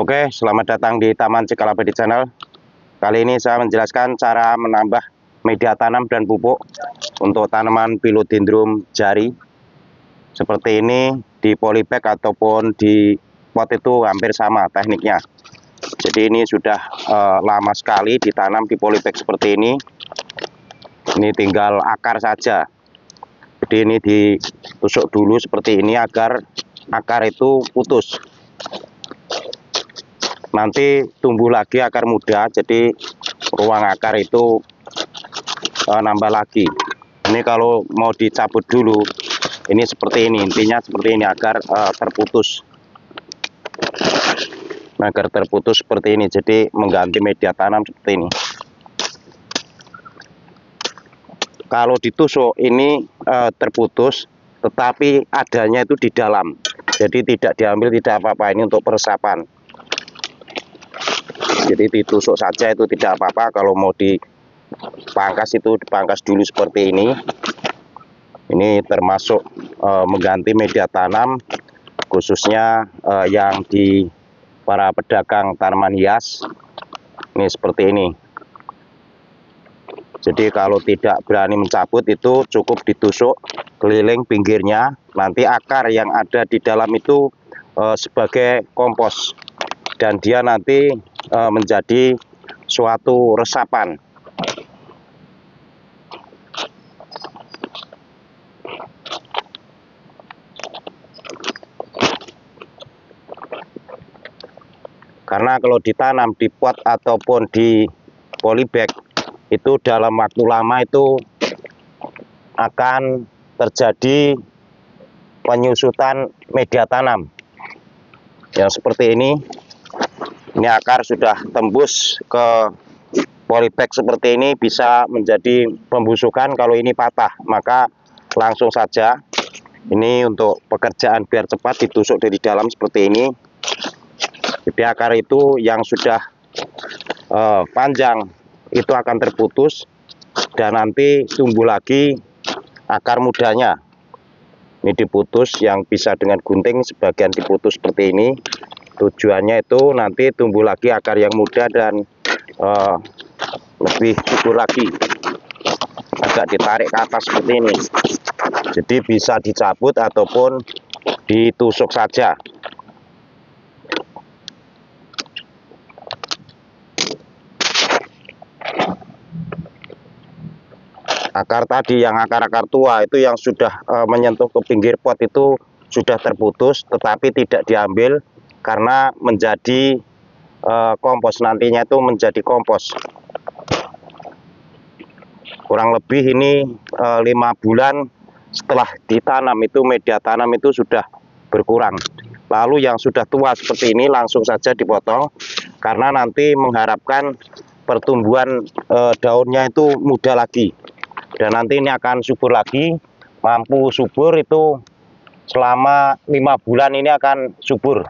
Oke, selamat datang di Taman Cikalabadi Channel. Kali ini saya menjelaskan cara menambah media tanam dan pupuk untuk tanaman Philodendron jari. Seperti ini di polybag ataupun di pot itu hampir sama tekniknya. Jadi ini sudah lama sekali ditanam di polybag seperti ini. Ini tinggal akar saja. Jadi ini ditusuk dulu seperti ini agar akar itu putus. Nanti tumbuh lagi akar muda, jadi ruang akar itu nambah lagi. Ini kalau mau dicabut dulu, ini seperti ini, intinya seperti ini agar terputus. Agar terputus seperti ini, jadi mengganti media tanam seperti ini. Kalau ditusuk ini terputus, tetapi adanya itu di dalam, jadi tidak diambil, tidak apa-apa. Ini untuk peresapan. Jadi ditusuk saja itu tidak apa-apa. Kalau mau dipangkas itu dipangkas dulu seperti ini. Ini termasuk mengganti media tanam, khususnya yang di para pedagang tanaman hias. Ini seperti ini. Jadi kalau tidak berani mencabut itu cukup ditusuk keliling pinggirnya. Nanti akar yang ada di dalam itu sebagai kompos. Dan dia nanti menjadi suatu resapan. Karena kalau ditanam di pot ataupun di polybag itu dalam waktu lama itu akan terjadi penyusutan media tanam yang seperti ini. Ini akar sudah tembus ke polybag seperti ini, bisa menjadi pembusukan. Kalau ini patah maka langsung saja, ini untuk pekerjaan biar cepat, ditusuk dari dalam seperti ini. Jadi akar itu yang sudah panjang itu akan terputus dan nanti tumbuh lagi akar mudanya. Ini diputus, yang bisa dengan gunting sebagian diputus seperti ini. Tujuannya itu nanti tumbuh lagi akar yang muda dan lebih subur lagi. Agak ditarik ke atas seperti ini. Jadi bisa dicabut ataupun ditusuk saja. Akar tadi yang akar-akar tua itu yang sudah menyentuh ke pinggir pot itu sudah terputus, tetapi tidak diambil karena menjadi kompos. Nantinya itu menjadi kompos. Kurang lebih ini 5 bulan setelah ditanam itu media tanam itu sudah berkurang. Lalu yang sudah tua seperti ini langsung saja dipotong, karena nanti mengharapkan pertumbuhan daunnya itu muda lagi. Dan nanti ini akan subur lagi, mampu subur itu selama 5 bulan ini akan subur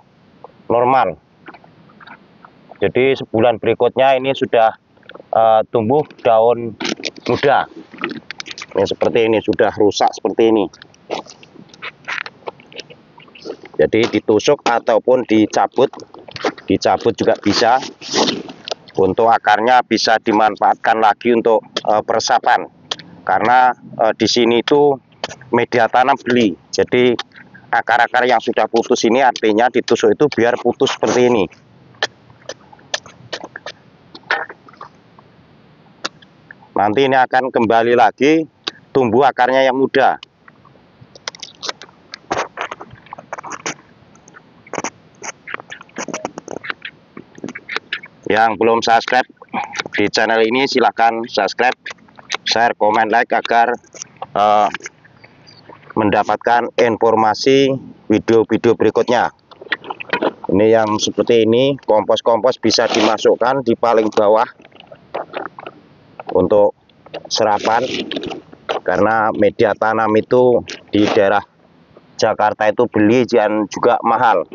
normal. Jadi sebulan berikutnya ini sudah tumbuh daun muda. Ini seperti ini, sudah rusak seperti ini. Jadi ditusuk ataupun dicabut. Dicabut juga bisa. Untuk akarnya bisa dimanfaatkan lagi untuk peresapan. Karena di sini itu media tanam beli. Jadi akar-akar yang sudah putus ini artinya ditusuk itu biar putus seperti ini. Nanti ini akan kembali lagi tumbuh akarnya yang muda. Yang belum subscribe di channel ini silahkan subscribe, share, komen, like agar mendapatkan informasi video-video berikutnya. Ini yang seperti ini, kompos-kompos bisa dimasukkan di paling bawah untuk serapan, karena media tanam itu di daerah Jakarta itu beli dan juga mahal,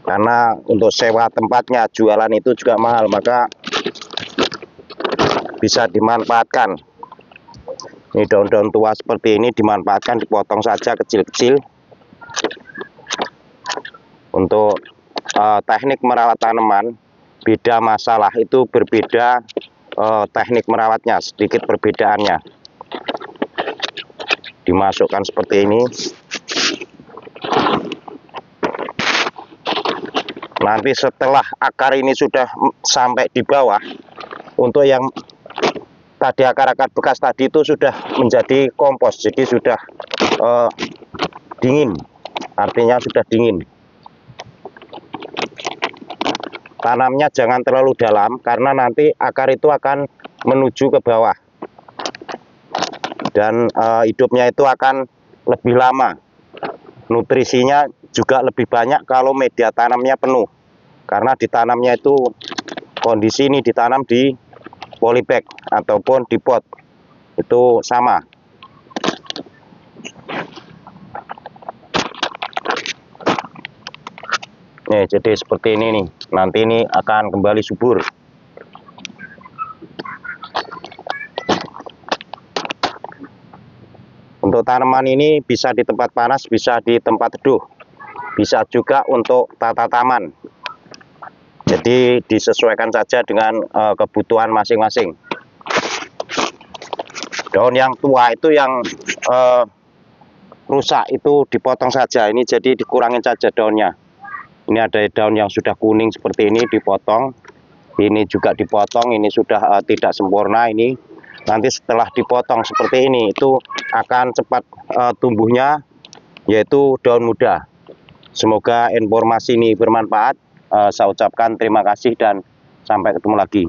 karena untuk sewa tempatnya, jualan itu juga mahal, maka bisa dimanfaatkan. Ini daun-daun tua seperti ini dimanfaatkan, dipotong saja kecil-kecil untuk teknik merawat tanaman beda masalah, itu berbeda teknik merawatnya, sedikit perbedaannya. Dimasukkan seperti ini. Nanti setelah akar ini sudah sampai di bawah, untuk yang tadi akar-akar bekas tadi itu sudah menjadi kompos, jadi sudah dingin, artinya sudah dingin. Tanamnya jangan terlalu dalam karena nanti akar itu akan menuju ke bawah dan hidupnya itu akan lebih lama. Nutrisinya juga lebih banyak kalau media tanamnya penuh, karena ditanamnya itu kondisi ini ditanam di polybag ataupun di pot, itu sama. Nih, jadi seperti ini nih, nanti ini akan kembali subur. Untuk tanaman ini bisa di tempat panas, bisa di tempat teduh, bisa juga untuk tata taman. Jadi disesuaikan saja dengan kebutuhan masing-masing. Daun yang tua itu yang rusak itu dipotong saja, ini jadi dikurangin saja daunnya. Ini ada daun yang sudah kuning seperti ini, dipotong. Ini juga dipotong, ini sudah tidak sempurna. Ini nanti setelah dipotong seperti ini, itu akan cepat tumbuhnya, yaitu daun muda. Semoga informasi ini bermanfaat. Saya ucapkan terima kasih dan sampai ketemu lagi.